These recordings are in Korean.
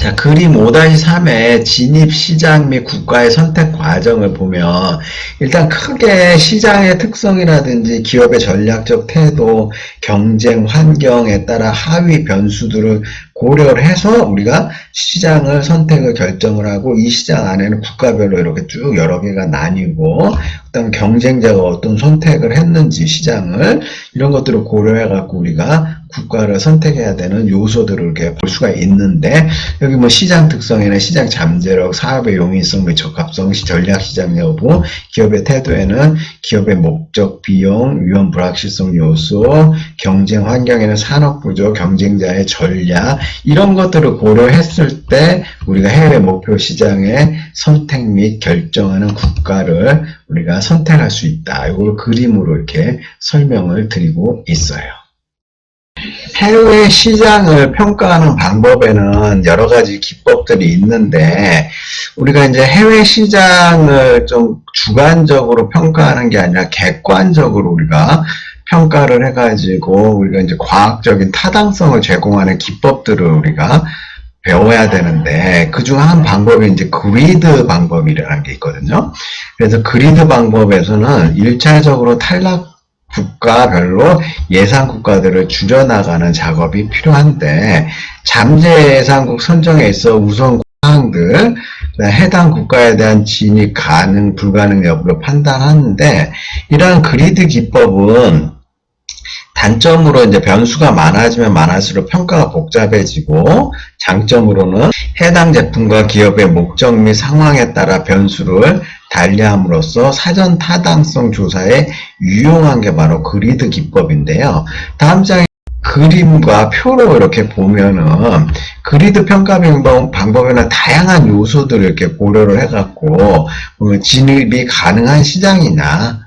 자, 그림 5-3의 진입 시장 및 국가의 선택 과정을 보면 일단 크게 시장의 특성이라든지 기업의 전략적 태도, 경쟁 환경에 따라 하위 변수들을 고려를 해서 우리가 시장을 선택을 결정을 하고 이 시장 안에는 국가별로 이렇게 쭉 여러 개가 나뉘고 그다음 경쟁자가 어떤 선택을 했는지 시장을 이런 것들을 고려해 갖고 우리가 국가를 선택해야 되는 요소들을 이렇게 볼 수가 있는데 여기 뭐 시장 특성에는 시장 잠재력, 사업의 용이성 및 적합성, 전략 시장 여부, 기업의 태도에는 기업의 목적, 비용, 위험 불확실성 요소, 경쟁 환경에는 산업 구조, 경쟁자의 전략 이런 것들을 고려했을 때 우리가 해외 목표 시장의 선택 및 결정하는 국가를 우리가 선택할 수 있다. 이걸 그림으로 이렇게 설명을 드리고 있어요. 해외 시장을 평가하는 방법에는 여러 가지 기법들이 있는데 우리가 이제 해외 시장을 좀 주관적으로 평가하는 게 아니라 객관적으로 우리가 평가를 해가지고 우리가 이제 과학적인 타당성을 제공하는 기법들을 우리가 배워야 되는데 그중 한 방법이 이제 그리드 방법이라는 게 있거든요. 그래서 그리드 방법에서는 1차적으로 탈락 국가별로 예상 국가들을 줄여나가는 작업이 필요한데 잠재 예상국 선정에 있어 우선 사항들 해당 국가에 대한 진입 가능 불가능 여부를 판단하는데 이러한 그리드 기법은 단점으로 이제 변수가 많아지면 많아질수록 평가가 복잡해지고 장점으로는 해당 제품과 기업의 목적 및 상황에 따라 변수를 달리함으로써 사전 타당성 조사에 유용한 게 바로 그리드 기법인데요. 다음 장에 그림과 표로 이렇게 보면은 그리드 평가 방법에는 다양한 요소들을 이렇게 고려를 해갖고 진입이 가능한 시장이냐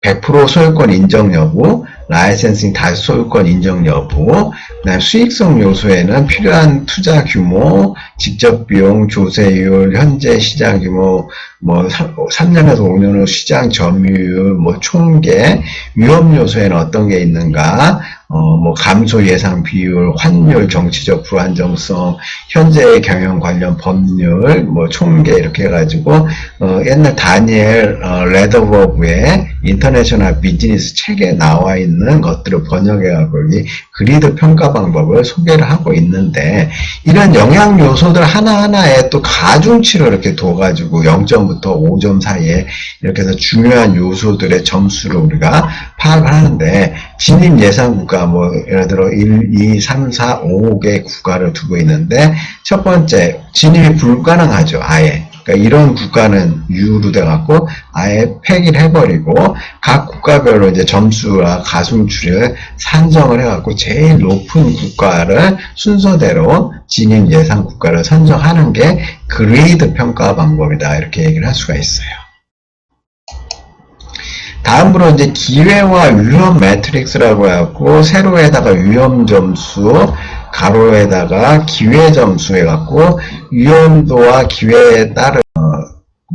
100% 소유권 인정 여부, 라이센싱 다시 소유권 인정 여부, 그다음 수익성 요소에는 필요한 투자 규모, 직접 비용, 조세율, 현재 시장 규모, 뭐 3년에서 5년 후 시장 점유율, 뭐 총계, 위험 요소에는 어떤 게 있는가, 뭐 감소 예상 비율, 환율, 정치적 불안정성, 현재의 경영 관련 법률, 뭐 총계 이렇게 해가지고 옛날 다니엘 레더버그의 인터내셔널 비즈니스 책에 나와 있는 것들을 번역해가지고 여기 그리드 평가 방법을 소개를 하고 있는데 이런 영향 요소들 하나하나에 또 가중치를 이렇게 둬가지고 0점부터 5점 사이에 이렇게 해서 중요한 요소들의 점수를 우리가 파악을 하는데 진입 예상 국가 뭐 예를 들어 1, 2, 3, 4, 5개 국가를 두고 있는데 첫 번째 진입이 불가능하죠. 아예. 그러니까 이런 국가는 U로 돼갖고 아예 폐기를 해버리고 각 국가별로 이제 점수와 가중치를 산정을 해갖고 제일 높은 국가를 순서대로 진입 예상 국가를 선정하는 게 그레이드 평가 방법이다. 이렇게 얘기를 할 수가 있어요. 다음으로 이제 기회와 위험 매트릭스라고 해갖고 세로에다가 위험 점수, 가로에다가 기회 점수 해갖고 위험도와 기회에 따른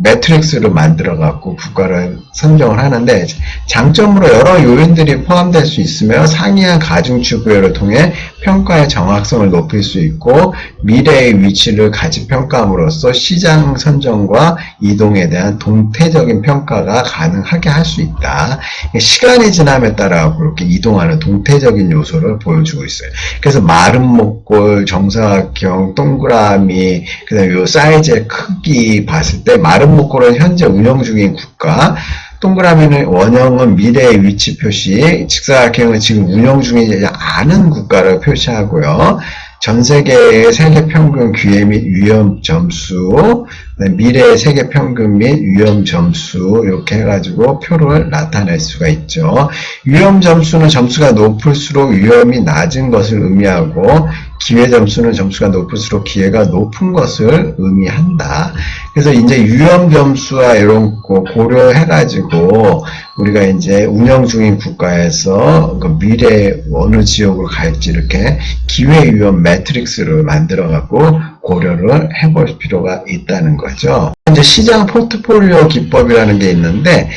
매트릭스를 만들어 갖고 국가를 선정을 하는데 장점으로 여러 요인들이 포함될 수 있으며 상이한 가중치 구별을 통해 평가의 정확성을 높일 수 있고 미래의 위치를 같이 평가함으로써 시장 선정과 이동에 대한 동태적인 평가가 가능하게 할 수 있다. 시간이 지남에 따라 그렇게 이동하는 동태적인 요소를 보여주고 있어요. 그래서 마른 목골, 정사각형, 동그라미, 그다음에 요 사이즈의 크기 봤을 때 마른 목골은 현재 운영 중인 국가, 동그라미는 원형은 미래의 위치 표시, 직사각형은 지금 운영 중이지 않은 국가를 표시하고요. 전 세계의 세계 평균 기회 및 위험 점수, 미래의 세계 평균 및 위험 점수 이렇게 해가지고 표를 나타낼 수가 있죠. 위험 점수는 점수가 높을수록 위험이 낮은 것을 의미하고 기회 점수는 점수가 높을수록 기회가 높은 것을 의미한다. 그래서 이제 위험 점수와 이런 거 고려해가지고 우리가 이제 운영 중인 국가에서 그 미래에 어느 지역으로 갈지 이렇게 기회 위험 매트릭스를 만들어갖고 고려를 해볼 필요가 있다는 거죠. 이제 시장 포트폴리오 기법이라는 게 있는데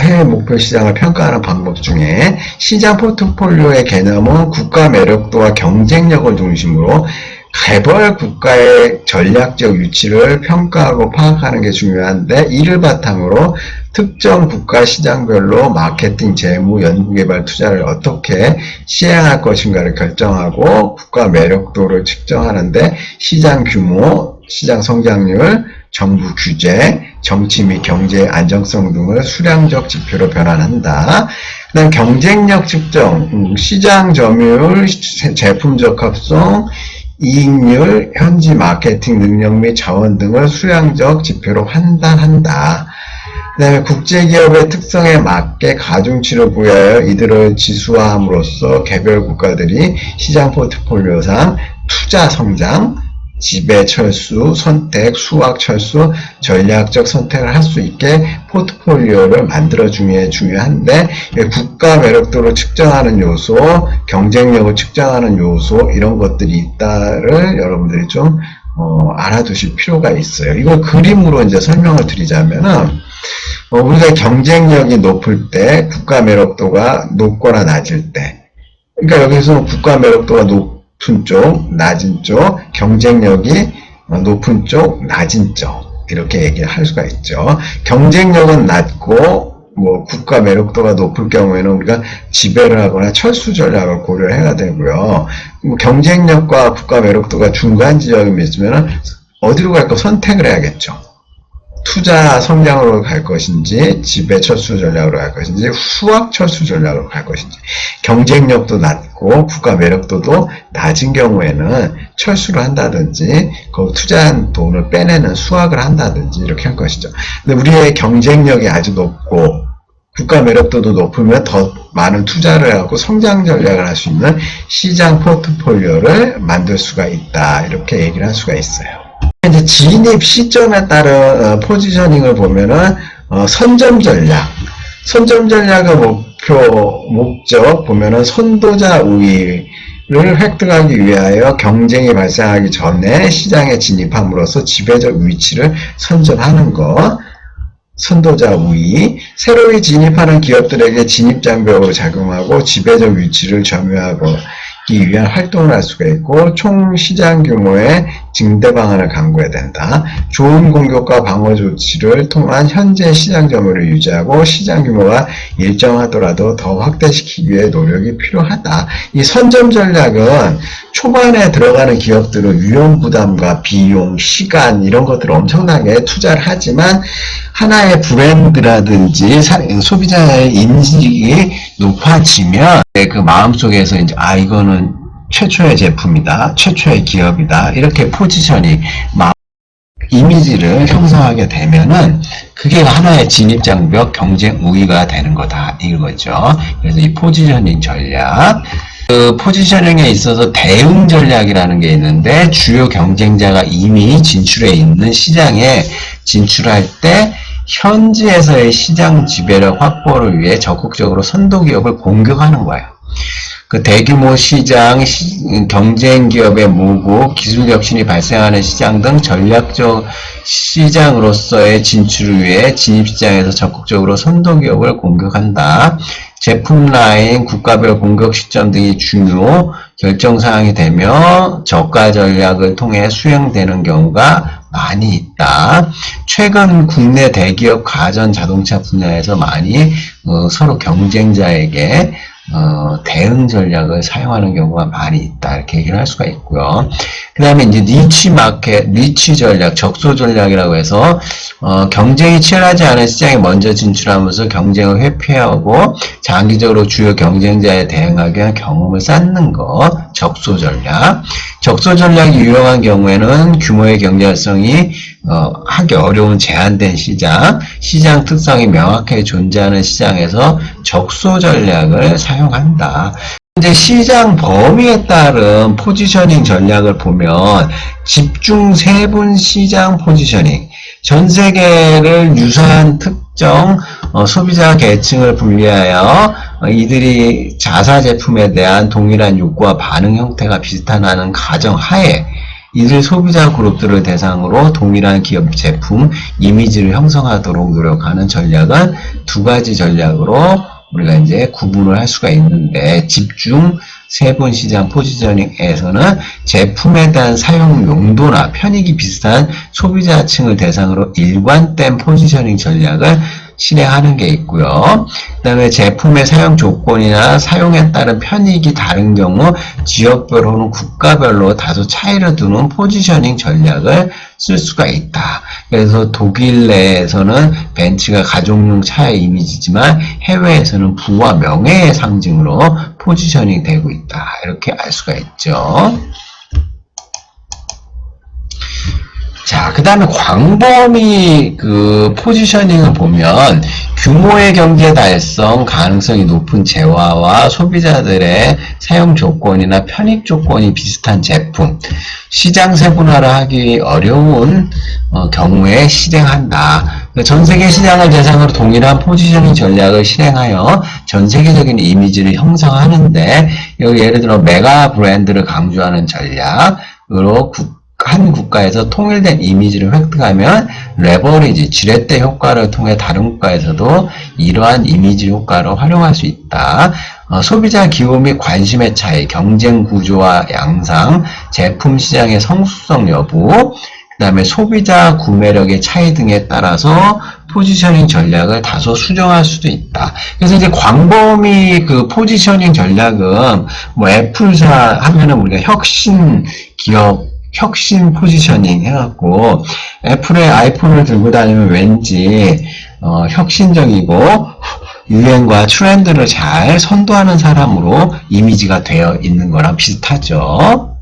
해외 목표 시장을 평가하는 방법 중에 시장 포트폴리오의 개념은 국가 매력도와 경쟁력을 중심으로 개발 국가의 전략적 위치를 평가하고 파악하는 게 중요한데, 이를 바탕으로 특정 국가 시장별로 마케팅, 재무, 연구개발 투자를 어떻게 시행할 것인가를 결정하고 국가 매력도를 측정하는데, 시장 규모, 시장 성장률, 정부 규제, 정치 및 경제의 안정성 등을 수량적 지표로 변환한다. 그다음 경쟁력 측정, 시장 점유율, 제품 적합성, 이익률, 현지 마케팅 능력 및 자원 등을 수량적 지표로 판단한다. 그 다음에 국제기업의 특성에 맞게 가중치를 부여하여 이들을 지수화함으로써 개별 국가들이 시장 포트폴리오상 투자 성장, 지배 철수, 선택, 수확 철수, 전략적 선택을 할 수 있게 포트폴리오를 만들어주는 게 중요한데, 국가 매력도를 측정하는 요소, 경쟁력을 측정하는 요소, 이런 것들이 있다를 여러분들이 좀 알아두실 필요가 있어요. 이걸 그림으로 이제 설명을 드리자면은, 우리가 경쟁력이 높을 때, 국가 매력도가 높거나 낮을 때, 그러니까 여기서 국가 매력도가 높은 쪽, 낮은 쪽, 경쟁력이 높은 쪽, 낮은 쪽, 이렇게 얘기를 할 수가 있죠. 경쟁력은 낮고, 국가 매력도가 높을 경우에는 우리가 지배를 하거나 철수 전략을 고려해야 되고요. 경쟁력과 국가 매력도가 중간 지점이 있으면 어디로 갈까 선택을 해야겠죠. 투자 성장으로 갈 것인지, 지배 철수 전략으로 갈 것인지, 수학 철수 전략으로 갈 것인지, 경쟁력도 낮고 국가 매력도도 낮은 경우에는 철수를 한다든지, 그 투자한 돈을 빼내는 수학을 한다든지 이렇게 할 것이죠. 근데 우리의 경쟁력이 아주 높고 국가 매력도도 높으면 더 많은 투자를 하고 성장 전략을 할 수 있는 시장 포트폴리오를 만들 수가 있다. 이렇게 얘기를 할 수가 있어요. 이제 진입 시점에 따른 포지셔닝을 보면은 선점 전략의 목적 보면은 선도자 우위를 획득하기 위하여 경쟁이 발생하기 전에 시장에 진입함으로써 지배적 위치를 선점하는 것. 선도자 우위, 새로이 진입하는 기업들에게 진입장벽으로 작용하고 지배적 위치를 점유하기 위한 활동을 할 수가 있고, 총 시장 규모의 증대 방안을 강구해야 된다. 좋은 공격과 방어 조치를 통한 현재 시장 점유를 유지하고 시장 규모가 일정하더라도 더 확대시키기 위해 노력이 필요하다. 이 선점 전략은 초반에 들어가는 기업들은 위험 부담과 비용, 시간 이런 것들을 엄청나게 투자를 하지만 하나의 브랜드라든지 소비자의 인식이 높아지면 그 마음속에서 이제 이거는 최초의 제품이다, 최초의 기업이다 이렇게 포지셔닝, 이미지를 형성하게 되면은 그게 하나의 진입장벽, 경쟁 우위가 되는 거다 이거죠. 그래서 이 포지셔닝 전략, 그 포지셔닝에 있어서 대응 전략이라는 게 있는데, 주요 경쟁자가 이미 진출해 있는 시장에 진출할 때 현지에서의 시장 지배력 확보를 위해 적극적으로 선도기업을 공격하는 거예요. 그 대규모 시장, 경쟁 기업의 모국, 기술 혁신이 발생하는 시장 등 전략적 시장으로서의 진출을 위해 진입시장에서 적극적으로 선도기업을 공격한다. 제품 라인, 국가별 공격 시점 등이 중요 결정사항이 되며 저가 전략을 통해 수행되는 경우가 많이 있다. 최근 국내 대기업 가전 자동차 분야에서 많이 서로 경쟁자에게 대응 전략을 사용하는 경우가 많이 있다. 이렇게 얘기를 할 수가 있고요. 그 다음에 이제 니치 마켓, 니치 전략, 적소 전략이라고 해서, 경쟁이 치열하지 않은 시장에 먼저 진출하면서 경쟁을 회피하고 장기적으로 주요 경쟁자에 대응하기 위한 경험을 쌓는 것, 적소 전략. 적소 전략이 유용한 경우에는 규모의 경쟁성이 하기 어려운 제한된 시장 특성이 명확하게 존재하는 시장에서 적소 전략을 사용한다. 이제 시장 범위에 따른 포지셔닝 전략을 보면 집중 세분 시장 포지셔닝, 전 세계를 유사한 특정 소비자 계층을 분리하여 이들이 자사 제품에 대한 동일한 욕구와 반응 형태가 비슷하다는 가정 하에 이들 소비자 그룹들을 대상으로 동일한 기업 제품 이미지를 형성하도록 노력하는 전략은 두 가지 전략으로 우리가 이제 구분을 할 수가 있는데, 집중 세분 시장 포지셔닝에서는 제품에 대한 사용 용도나 편익이 비슷한 소비자층을 대상으로 일관된 포지셔닝 전략을 실행하는 게 있고요. 그 다음에 제품의 사용 조건이나 사용에 따른 편익이 다른 경우 지역별 혹은 국가별로 다소 차이를 두는 포지셔닝 전략을 쓸 수가 있다. 그래서 독일 내에서는 벤츠가 가족용 차의 이미지지만 해외에서는 부와 명예의 상징으로 포지셔닝 되고 있다. 이렇게 알 수가 있죠. 자, 그 다음에 광범위 그 포지셔닝을 보면 규모의 경제 달성 가능성이 높은 재화와 소비자들의 사용 조건이나 편익 조건이 비슷한 제품, 시장 세분화를 하기 어려운 경우에 실행한다. 전 세계 시장을 대상으로 동일한 포지셔닝 전략을 실행하여 전 세계적인 이미지를 형성하는데, 여기 예를 들어 메가 브랜드를 강조하는 전략으로 한 국가에서 통일된 이미지를 획득하면 레버리지, 지렛대 효과를 통해 다른 국가에서도 이러한 이미지 효과를 활용할 수 있다. 소비자 기호 및 관심의 차이, 경쟁 구조와 양상, 제품 시장의 성숙성 여부, 그 다음에 소비자 구매력의 차이 등에 따라서 포지셔닝 전략을 다소 수정할 수도 있다. 그래서 이제 광범위 그 포지셔닝 전략은 뭐 애플사 하면은 우리가 혁신 기업 혁신 포지셔닝 해갖고 애플의 아이폰을 들고 다니면 왠지 혁신적이고 유행과 트렌드를 잘 선도하는 사람으로 이미지가 되어 있는 거랑 비슷하죠.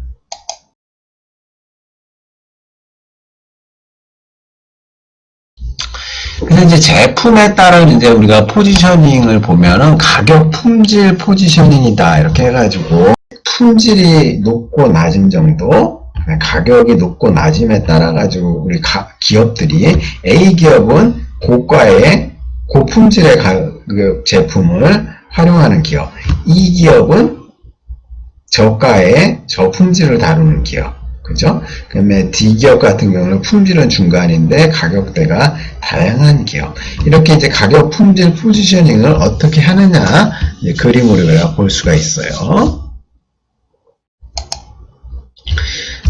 그래서 이제 제품에 따른 이제 우리가 포지셔닝을 보면은 가격 품질 포지셔닝이다 이렇게 해가지고 품질이 높고 낮은 정도, 가격이 높고 낮음에 따라 가지고 우리 기업들이 A 기업은 고가의 고품질의 제품을 활용하는 기업, E 기업은 저가의 저품질을 다루는 기업, 그죠? 그 다음에 D 기업 같은 경우는 품질은 중간인데 가격대가 다양한 기업. 이렇게 이제 가격 품질 포지셔닝을 어떻게 하느냐 그림으로 우리가 볼 수가 있어요.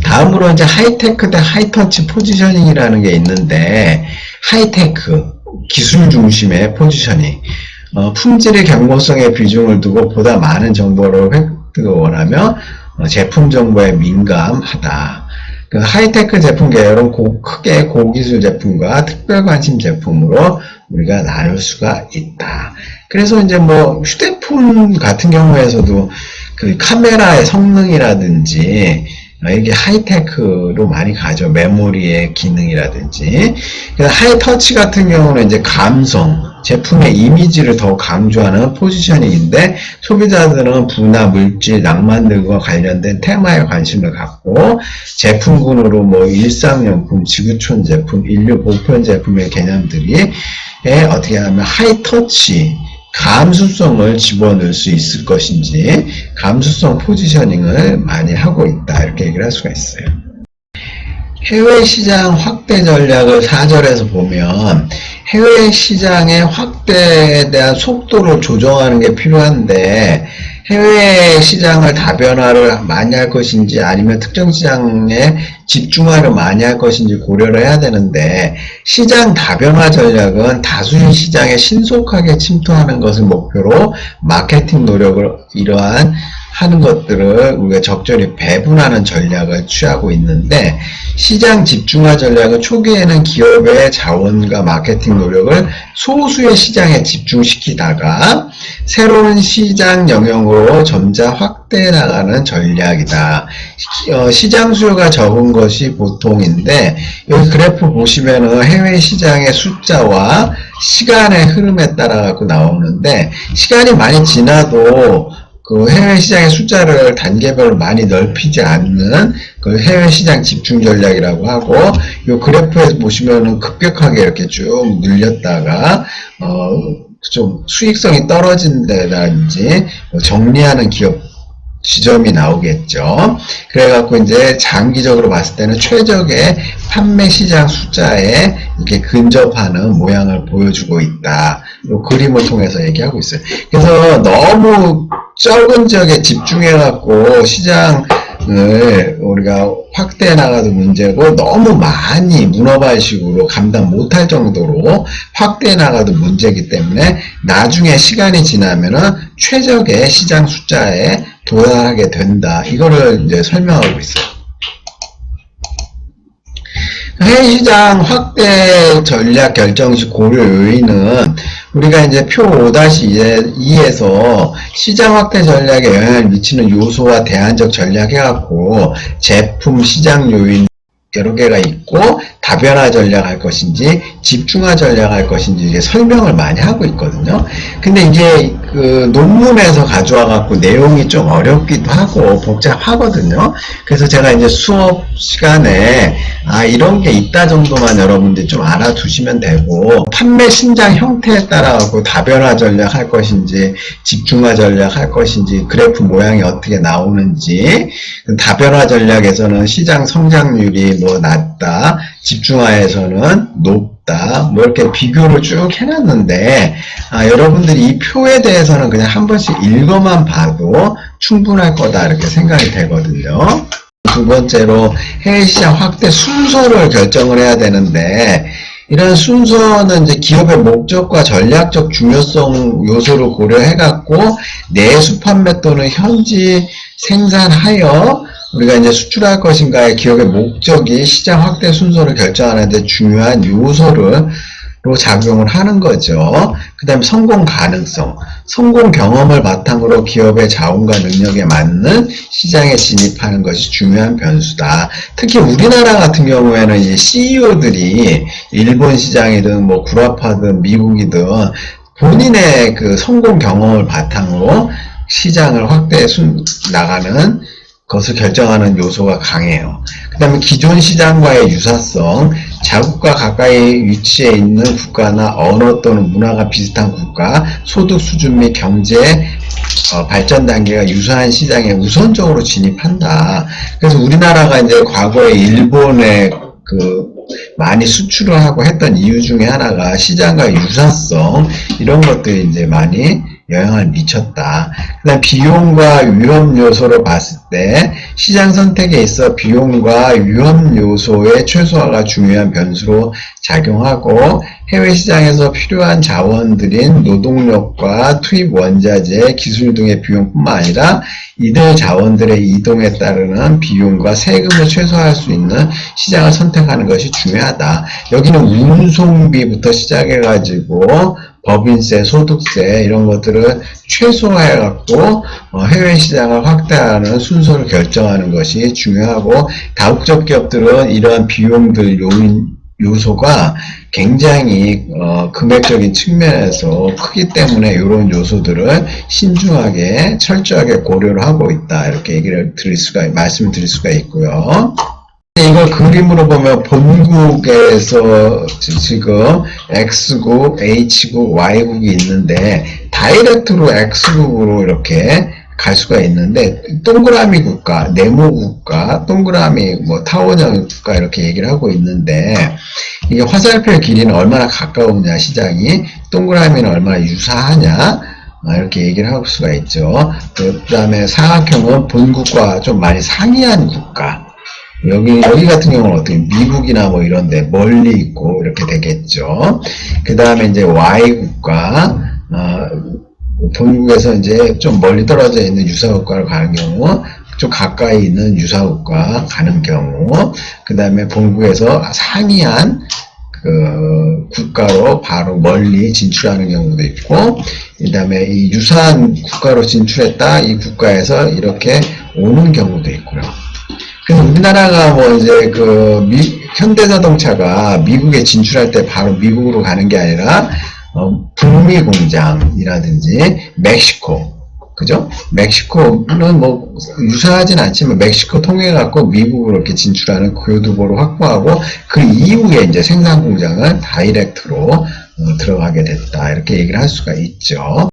다음으로 이제 하이테크 대 하이터치 포지셔닝이라는 게 있는데, 하이테크, 기술 중심의 포지셔닝, 품질의 경고성에 비중을 두고 보다 많은 정보를 획득을 원하며 제품 정보에 민감하다. 그 하이테크 제품 계열은 크게 고기술 제품과 특별 관심 제품으로 우리가 나눌 수가 있다. 그래서 이제 뭐 휴대폰 같은 경우에서도 그 카메라의 성능이라든지 이게 하이테크로 많이 가죠. 메모리의 기능이라든지. 하이터치 같은 경우는 이제 감성, 제품의 이미지를 더 강조하는 포지셔닝인데, 소비자들은 부나 물질, 낭만 등과 관련된 테마에 관심을 갖고, 제품군으로 뭐 일상용품, 지구촌 제품, 인류 보편 제품의 개념들이 어떻게 하면 하이터치, 감수성을 집어넣을 수 있을 것인지 감수성 포지셔닝을 많이 하고 있다 이렇게 얘기를 할 수가 있어요. 해외 시장 확대 전략을 4절에서 보면 해외 시장의 확대에 대한 속도를 조정하는 게 필요한데, 해외 시장을 다변화를 많이 할 것인지 아니면 특정 시장에 집중화를 많이 할 것인지 고려를 해야 되는데, 시장 다변화 전략은 다수의 시장에 신속하게 침투하는 것을 목표로 마케팅 노력을 하는 것들을 우리가 적절히 배분하는 전략을 취하고 있는데, 시장 집중화 전략은 초기에는 기업의 자원과 마케팅 노력을 소수의 시장에 집중시키다가 새로운 시장 영역으로 점차 확대해 나가는 전략이다. 시장 수요가 적은 것이 보통인데, 여기 그래프 보시면은 해외 시장의 숫자와 시간의 흐름에 따라 갖고 나오는데, 시간이 많이 지나도 그 해외 시장의 숫자를 단계별로 많이 넓히지 않는 그 해외 시장 집중 전략이라고 하고, 이 그래프에서 보시면은 급격하게 이렇게 쭉 늘렸다가 좀 수익성이 떨어진 데라든지 정리하는 기업 지점이 나오겠죠. 그래갖고 이제 장기적으로 봤을 때는 최적의 판매 시장 숫자에 이렇게 근접하는 모양을 보여주고 있다. 이 그림을 통해서 얘기하고 있어요. 그래서 너무 적은 지역에 집중해갖고 시장을 우리가 확대해 나가도 문제고, 너무 많이 문어발식으로 감당 못할 정도로 확대해 나가도 문제이기 때문에 나중에 시간이 지나면은 최적의 시장 숫자에 도달하게 된다. 이거를 이제 설명하고 있어요. 해외 시장 확대 전략 결정 시 고려 요인은 우리가 이제 표 5-2에서 시장 확대 전략에 영향을 미치는 요소와 대안적 전략 해갖고 제품 시장 요인 여러 개가 있고, 다변화 전략 할 것인지 집중화 전략 할 것인지 이게 설명을 많이 하고 있거든요. 근데 이게 그 논문에서 가져와 갖고 내용이 좀 어렵기도 하고 복잡하거든요. 그래서 제가 이제 수업 시간에 이런 게 있다 정도만 여러분들이 좀 알아두시면 되고, 판매 신장 형태에 따라 갖고 다변화 전략 할 것인지 집중화 전략 할 것인지 그래프 모양이 어떻게 나오는지, 다변화 전략에서는 시장 성장률이 뭐 낮다, 집중화에서는 높다, 뭐 이렇게 비교를 쭉 해놨는데, 여러분들이 이 표에 대해서는 그냥 한 번씩 읽어만 봐도 충분할 거다 이렇게 생각이 되거든요. 두 번째로 해외시장 확대 순서를 결정을 해야 되는데, 이런 순서는 이제 기업의 목적과 전략적 중요성 요소를 고려해갖고 내수 판매 또는 현지 생산하여 우리가 이제 수출할 것인가의 기업의 목적이 시장 확대 순서를 결정하는 데 중요한 요소로 작용을 하는 거죠. 그 다음에 성공 가능성, 성공 경험을 바탕으로 기업의 자원과 능력에 맞는 시장에 진입하는 것이 중요한 변수다. 특히 우리나라 같은 경우에는 이 CEO들이 일본 시장이든 뭐 구라파든 미국이든 본인의 그 성공 경험을 바탕으로 시장을 확대해 나가는 것을 결정하는 요소가 강해요. 그 다음에 기존 시장과의 유사성, 자국과 가까이 위치해 있는 국가나 언어 또는 문화가 비슷한 국가, 소득 수준 및 경제 발전 단계가 유사한 시장에 우선적으로 진입한다. 그래서 우리나라가 이제 과거에 일본에 많이 수출을 하고 했던 이유 중에 하나가 시장과 유사성, 이런 것들이 이제 많이 영향을 미쳤다. 그 다음 비용과 위험 요소를 봤을 때 시장 선택에 있어 비용과 위험 요소의 최소화가 중요한 변수로 작용하고, 해외 시장에서 필요한 자원들인 노동력과 투입 원자재, 기술 등의 비용뿐만 아니라 이들 자원들의 이동에 따르는 비용과 세금을 최소화할 수 있는 시장을 선택하는 것이 중요하다. 여기는 운송비부터 시작해가지고 법인세, 소득세 이런 것들을 최소화해갖고 해외 시장을 확대하는 순서를 결정하는 것이 중요하고, 다국적 기업들은 이러한 비용들 요소가 굉장히 금액적인 측면에서 크기 때문에 이런 요소들을 신중하게 철저하게 고려를 하고 있다, 이렇게 말씀을 드릴 수가 있고요. 이걸 그림으로 보면 본국에서 지금 X국, H국, Y국이 있는데 다이렉트로 X국으로 이렇게 갈 수가 있는데, 동그라미 국가, 네모 국가, 동그라미 뭐 타원형 국가 이렇게 얘기를 하고 있는데, 이게 화살표의 길이는 얼마나 가까우냐, 시장이 동그라미는 얼마나 유사하냐, 이렇게 얘기를 할 수가 있죠. 그 다음에 사각형은 본국과 좀 많이 상이한 국가, 여기 같은 경우는 어떻게 미국이나 뭐 이런데 멀리 있고 이렇게 되겠죠. 그 다음에 이제 Y 국가, 본국에서 이제 좀 멀리 떨어져 있는 유사국가로 가는 경우, 좀 가까이 있는 유사국가 가는 경우, 그 다음에 본국에서 상이한 국가로 바로 멀리 진출하는 경우도 있고, 그 다음에 이 유사한 국가로 진출했다, 이 국가에서 이렇게 오는 경우도 있고요. 그래서 우리나라가 뭐 이제 현대자동차가 미국에 진출할 때 바로 미국으로 가는 게 아니라 북미 공장이라든지 멕시코, 그죠? 멕시코는 뭐 유사하진 않지만 멕시코 통해 갖고 미국으로 이렇게 진출하는 교두보를 확보하고, 그 이후에 이제 생산 공장을 다이렉트로 들어가게 됐다, 이렇게 얘기를 할 수가 있죠.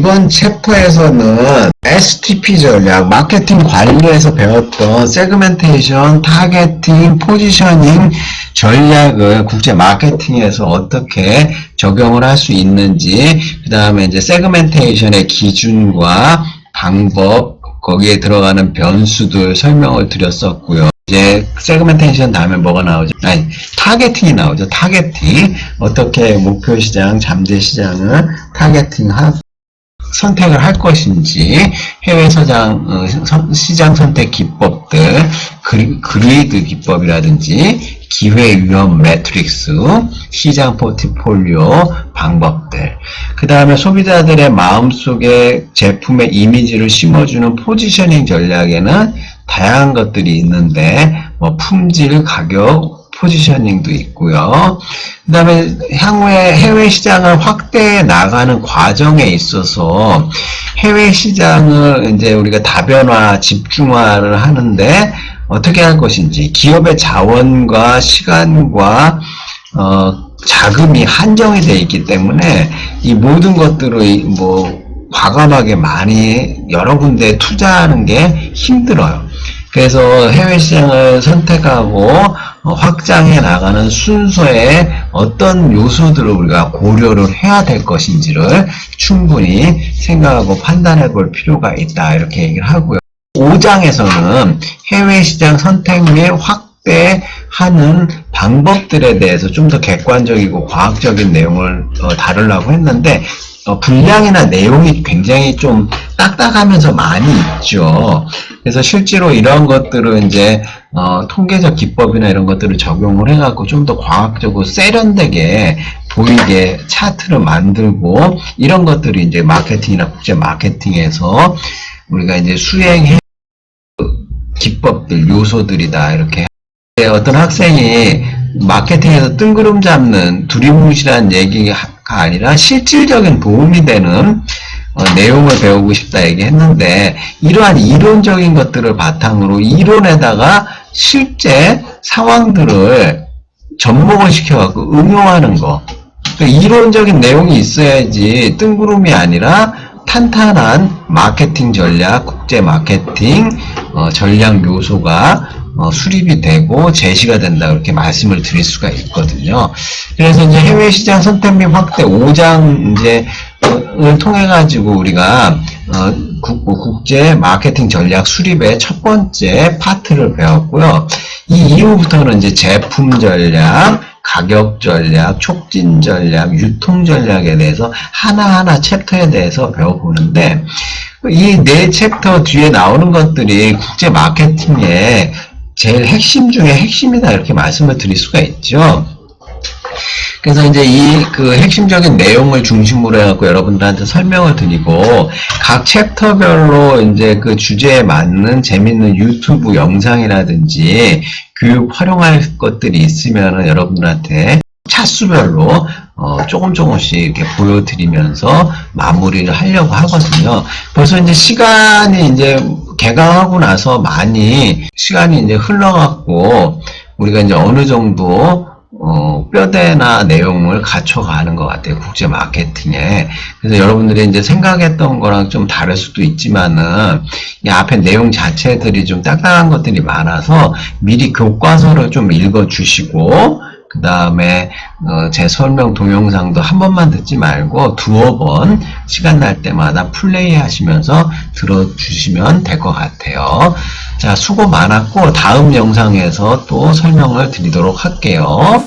이번 챕터에서는 STP 전략, 마케팅 관리에서 배웠던 세그멘테이션, 타겟팅, 포지셔닝 전략을 국제 마케팅에서 어떻게 적용을 할 수 있는지, 그 다음에 이제 세그멘테이션의 기준과 방법, 거기에 들어가는 변수들 설명을 드렸었고요. 이제 세그멘테이션 다음에 뭐가 나오죠? 아니, 타겟팅이 나오죠. 타겟팅. 어떻게 목표 시장, 잠재 시장을 타겟팅하고 선택을 할 것인지, 해외 시장 선택 기법들, 그리드 기법이라든지, 기회 위험 매트릭스, 시장 포트폴리오 방법들, 그 다음에 소비자들의 마음속에 제품의 이미지를 심어주는 포지셔닝 전략에는 다양한 것들이 있는데, 뭐 품질, 가격, 포지셔닝도 있고요. 그 다음에 향후에 해외 시장을 확대해 나가는 과정에 있어서 해외 시장을 이제 우리가 다변화, 집중화를 하는데 어떻게 할 것인지, 기업의 자원과 시간과 자금이 한정이 되어 있기 때문에 이 모든 것들을 뭐 과감하게 많이 여러 군데에 투자하는 게 힘들어요. 그래서 해외 시장을 선택하고 확장해 나가는 순서에 어떤 요소들을 우리가 고려를 해야 될 것인지를 충분히 생각하고 판단해 볼 필요가 있다, 이렇게 얘기를 하고요. 5장에서는 해외 시장 선택 및 확대하는 방법들에 대해서 좀 더 객관적이고 과학적인 내용을 다루려고 했는데, 분량이나 내용이 굉장히 좀 딱딱하면서 많이 있죠. 그래서 실제로 이런 것들을 이제 통계적 기법이나 이런 것들을 적용을 해갖고 좀 더 과학적으로 세련되게 보이게 차트를 만들고, 이런 것들이 이제 마케팅이나 국제 마케팅에서 우리가 이제 수행해 기법들, 요소들이다, 이렇게. 어떤 학생이 마케팅에서 뜬구름 잡는 두리뭉실한 얘기가 아니라 실질적인 도움이 되는 내용을 배우고 싶다 얘기했는데, 이러한 이론적인 것들을 바탕으로 이론에다가 실제 상황들을 접목을 시켜갖고 응용하는 거. 그러니까 이론적인 내용이 있어야지 뜬구름이 아니라 탄탄한 마케팅 전략, 국제 마케팅 전략 요소가 수립이 되고 제시가 된다, 그렇게 말씀을 드릴 수가 있거든요. 그래서 이제 해외 시장 선택 및 확대 5장 을 통해 가지고 우리가 국제 마케팅 전략 수립의 첫 번째 파트를 배웠고요. 이 이후부터는 이제 제품 전략, 가격 전략, 촉진 전략, 유통 전략에 대해서 하나하나 챕터에 대해서 배워보는데, 이 네 챕터 뒤에 나오는 것들이 국제 마케팅의 제일 핵심 중에 핵심이다, 이렇게 말씀을 드릴 수가 있죠. 그래서 이제 이 그 핵심적인 내용을 중심으로 해갖고 여러분들한테 설명을 드리고, 각 챕터별로 이제 그 주제에 맞는 재밌는 유튜브 영상이라든지 교육 활용할 것들이 있으면은 여러분들한테 차수별로 조금씩 이렇게 보여드리면서 마무리를 하려고 하거든요. 벌써 이제 시간이 이제 개강하고 나서 많이 시간이 이제 흘러갖고 우리가 이제 어느 정도 뼈대나 내용을 갖춰가는 것 같아요, 국제 마케팅에. 그래서 여러분들이 이제 생각했던 거랑 좀 다를 수도 있지만은, 이 앞에 내용 자체들이 좀 딱딱한 것들이 많아서 미리 교과서를 좀 읽어주시고, 그 다음에 제 설명 동영상도 한 번만 듣지 말고 두어 번 시간 날 때마다 플레이 하시면서 들어주시면 될 것 같아요. 자, 수고 많았고 다음 영상에서 또 설명을 드리도록 할게요.